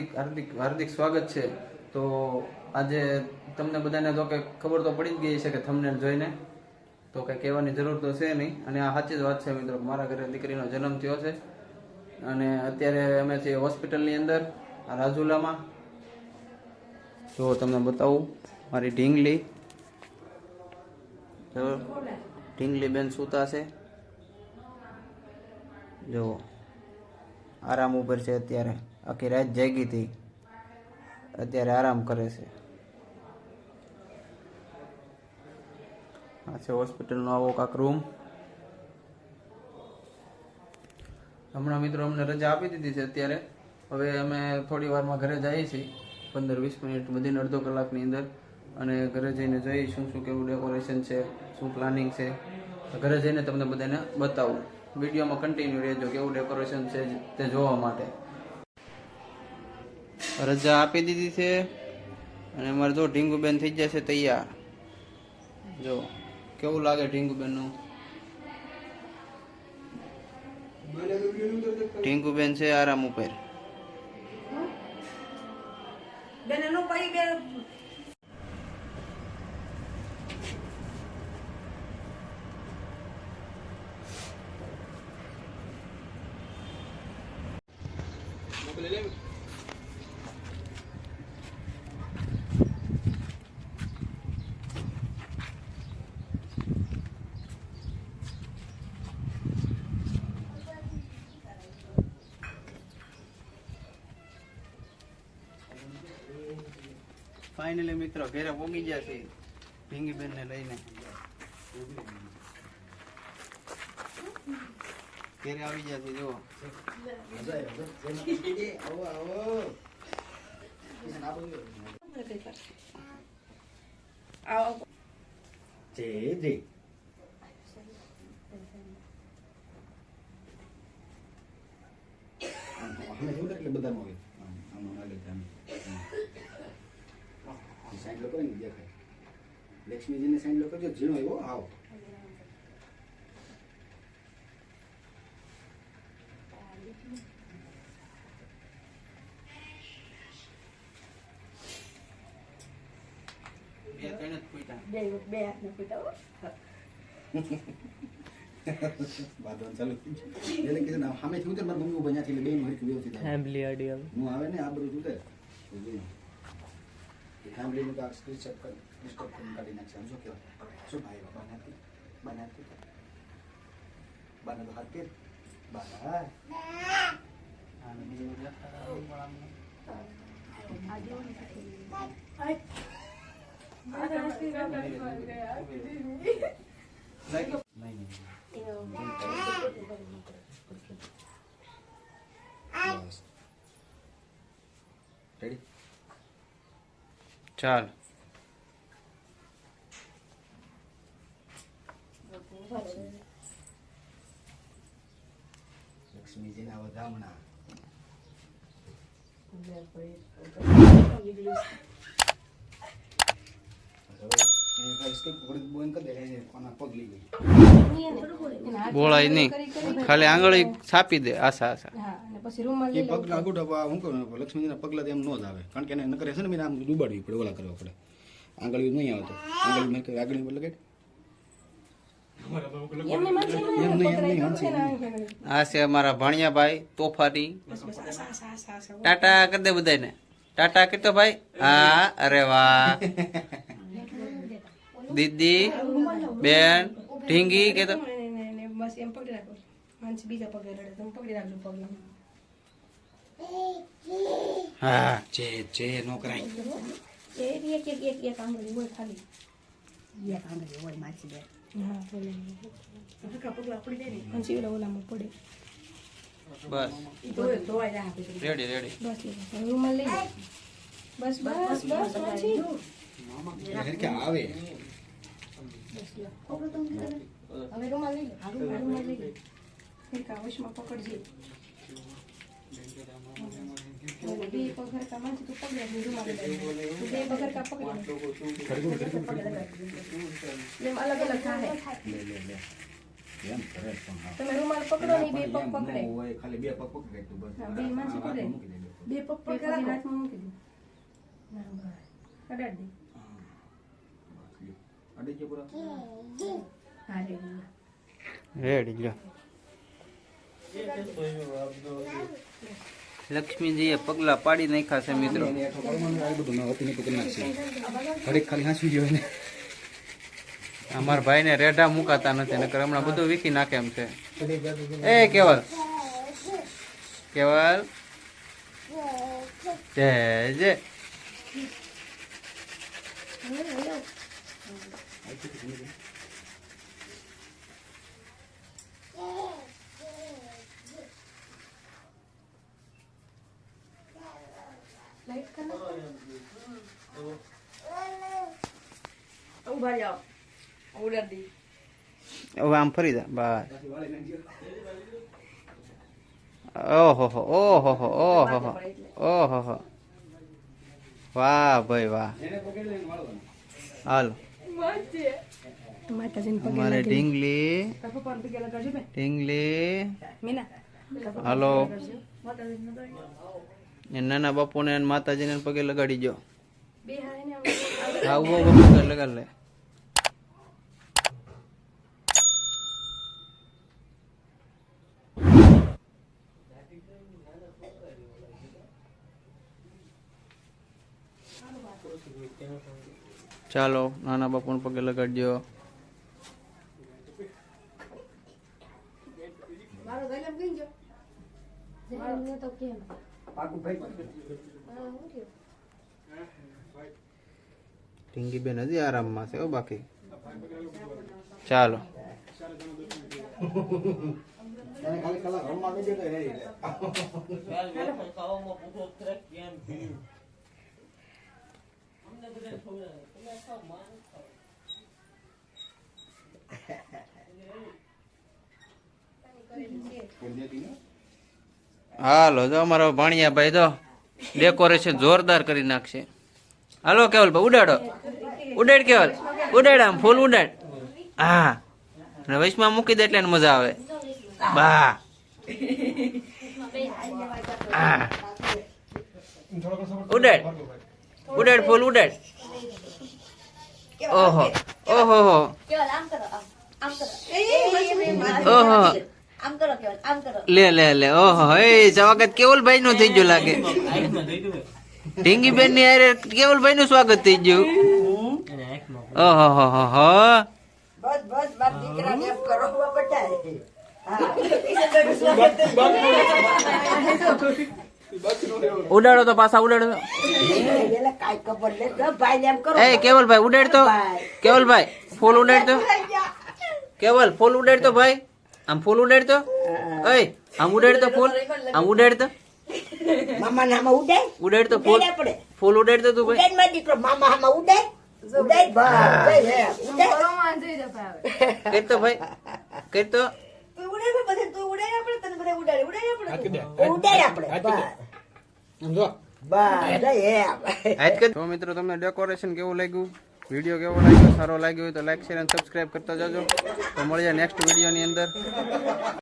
હાર્દિક હાર્દિક હાર્દિક સ્વાગત છે। તો આજે તમને બધાને તો કે ખબર તો પડી જ ગઈ છે કે થંબનેલ જોઈને તો કંઈ કહેવાની જરૂર તો છે નહીં। અને આ સાચી જ વાત છે મિત્રો, મારા ઘરે દીકરીનો જન્મ થયો છે અને અત્યારે અમે છીએ હોસ્પિટલની અંદર આ રાજુલામાં। જો તમને બતાવું મારી ઢીંગલી, જો ઢીંગલી બેન સૂતા છે, જો આરામ ઉપર છે અત્યારે। આખી રાત જાગી હતી, અત્યારે આરામ કરે છે। આ છે હોસ્પિટલનો આવો કાંક રૂમ। હમણાં મિત્રો અમને રજા આપી દીધી છે અત્યારે। હવે અમે થોડી વારમાં ઘરે જઈએ છીએ, 15-20 મિનિટ વધીને અડધો કલાકની અંદર। અને ઘરે જઈને જોઈ શું કેવું ડેકોરેશન છે, શું પ્લાનિંગ છે, ઘરે જઈને તમને બધાને બતાવું। વિડીયોમાં કન્ટિન્યુ રહેજો કેવું ડેકોરેશન છે તે જોવા માટે। રજા આપી દીધી છે અને અમારે જો ઢીંગુબેન થઈ જશે તૈયાર। જો કેવું લાગે ઢીંગુબેનનું? ઢીંગુબેન છે આરામ ઉપર। ફાઇનલી મિત્રો ઘરે પોગી ગયા છે ઢીંગીબેન ને લઈને। ઘરે આવી ગયા છે, જુઓ। સાઈડ લોકો ને દેખાય, લક્ષ્મીજીને સાઈડ લોકો જો ઝીણો એવો આવો બાદવાન ચાલુ એટલે કે ના સામે થી ઉતર મારા મમ્મી ઉભા ત્યાંથી એટલે બેન હરખી વ્યવસ્થિત ફેમિલી આડી આવે હું આવે ને આ બધું ઉતર ફેમિલી નું કાક સ્ક્રીનશોટ કરી સ્ટોપ કરી કાઢી નાખશે। સમજો કે શું ભાઈ બનાતી બના તો હાથ કે બના આને બીજો રેડી ચાલ લક્ષ્મીજીના વધામણા બોલાય નહીં, ખાલી આંગળી છાપી દે આશા આશા। લક્ષ્મીજીના પગલા એમ ન જ આવે, કારણ કે એને નકરે છે ને આમ ડૂબાડવી પડે, ઓલા કરવા પડે, આંગળી નહીં આવે તો આંગળી આગળ બદલે આ છે અમારા ભાણિયાભાઈ તોફાની। ટાટા કરી દે બધાને, ટાટા કીધો ભાઈ। હા અરે વાહ દીદી બેન ઢીંગી કે તો બસ એમ પકડી રાખો, માનસી બીજા પગે રડે, તમે પકડી રાખજો પગને। હા જે નો કરાય એક આંગળી હોય, ખાલી એક આંગળી હોય માછી બે। હા પગલા પડી જાય ને માનસી ઓલામાં પડે। બસ રેડી રેડી, બસ રૂમાલ લઈ લો, બસ બસ બસ માછી આવે। હવે રૂમાલ લઈ લો, રૂમાલ લઈ લો, ફિરકા વશમાં પકડજે। બે પગરકા માછી તું પકડે, રૂમાલ લઈ લો, બે પગરકા પકડી એમ અલગ અલગ થાય। તમે રૂમાલ પકડો ને બે પગ પકડે, ખાલી બે પગ પકડે તો બસ બે માછી પકડે, બે પપ્પા હાથમાં મૂકી દે ના બસ કડાડ દે અડી ગયો પૂરો હા રે રેડી લ્યો લક્ષ્મીજીએ પગલા પાડી નાખ્યા છે મિત્રો. આ બધું મેં હતી કરી નાખશે ઘડીક ખાલી હાંસવી ગયો એને અમારા ભાઈને રેઢા મુકાતા નથી નકર હમણાં બધું વીખી નાખે એમ છે. એ કેવલ કેવલ જય જય લાઈટ કર ઉભા જાઓ ઓર્ડર દી હવે આમ ફરી જા બસ. ઓહો ઓહો ઓહો ઓહો વાહ ભાઈ વાહ. હાલો માતાજીને પગે અમારે ઢીંગલી પપ્પાને પગે લગાડજો બે ઢીંગલી મીના હાલો માતાજીને લગાડજો એ નાના બાપુને અને માતાજીને પગે લગાડી દો. બે હાઈને હા ઉભો ઉભો પગે લગાડ લે. ચાલો નાના બાપુને પગે લગાડજો. મારો ગલમ ગઈ જો મારો તો કેમ પાકું ભાઈ ઢીંગી બેન હજી આરામમાં છે બાકી. ચાલો એને ખાલી કલાક રમવા દે તો રહી લે હાલો જો અમારો ભાણિયા ભાઈ તો ડેકોરેશન જોરદાર કરી નાખશે. હાલો કેવલ ભાઈ ઉડાડો ઉડાડ કેવલ ઉડાડ આમ ફૂલ ઉડાડ. હા અને વૈશમાં મૂકી દે એટલે એને મજા આવે. બા હા ઉડાડ ઉડાડ ફૂલ ઉડાડ. ઓહો ઓહો કેવલ આમ કરો આમ કરો ઓહો આમ કરો કેવલ આમ કરો લે લે લે ઓહો એ સ્વાગત કેવલભાઈ નું થઈ ગયું લાગે. ઢીંગી બેન ની હારે કેવલભાઈ નું સ્વાગત થઈ ગયું. ઓહો હો હો હો બસ બસ બાપ દીકરા ને એમ કરો બટાય ઉડાડો તો પાછા ઉડાડો તો. એટલે કાઈ ખબર લે ભાઈ ને એમ કરો એ કેવલભાઈ ઉડાડ તો કેવલભાઈ ફૂલ ઉડાડ તો કેવલ ફૂલ ઉડાડ તો ભાઈ આમ ફૂલ ઉડાડ તો. એ આમ ઉડાડ તો ફૂલ આમ ઉડાડ તો મામા નામ ઉડે ઉડાડ તો ફૂલ આપણે ફૂલ ઉડાડ તો તું ભાઈ. ઉડે માં દીકરો મામા હામાં ઉડે ઉડે બસ ઉડે કર તો ભાઈ કર તો. તું ઉડે બધે તું ઉડે આપણે તને બધા ઉડાડે ઉડે આપણે બસ સમજો બસ આજ કે તો મિત્રો તમને ડેકોરેશન કેવું લાગ્યું, વિડીયો કેવો લાગ્યો, સારો લાગ્યો હોય તો લાઈક શેર અને સબસ્ક્રાઇબ કરતા જાજો. તો મળીએ નેક્સ્ટ વિડીયોની અંદર.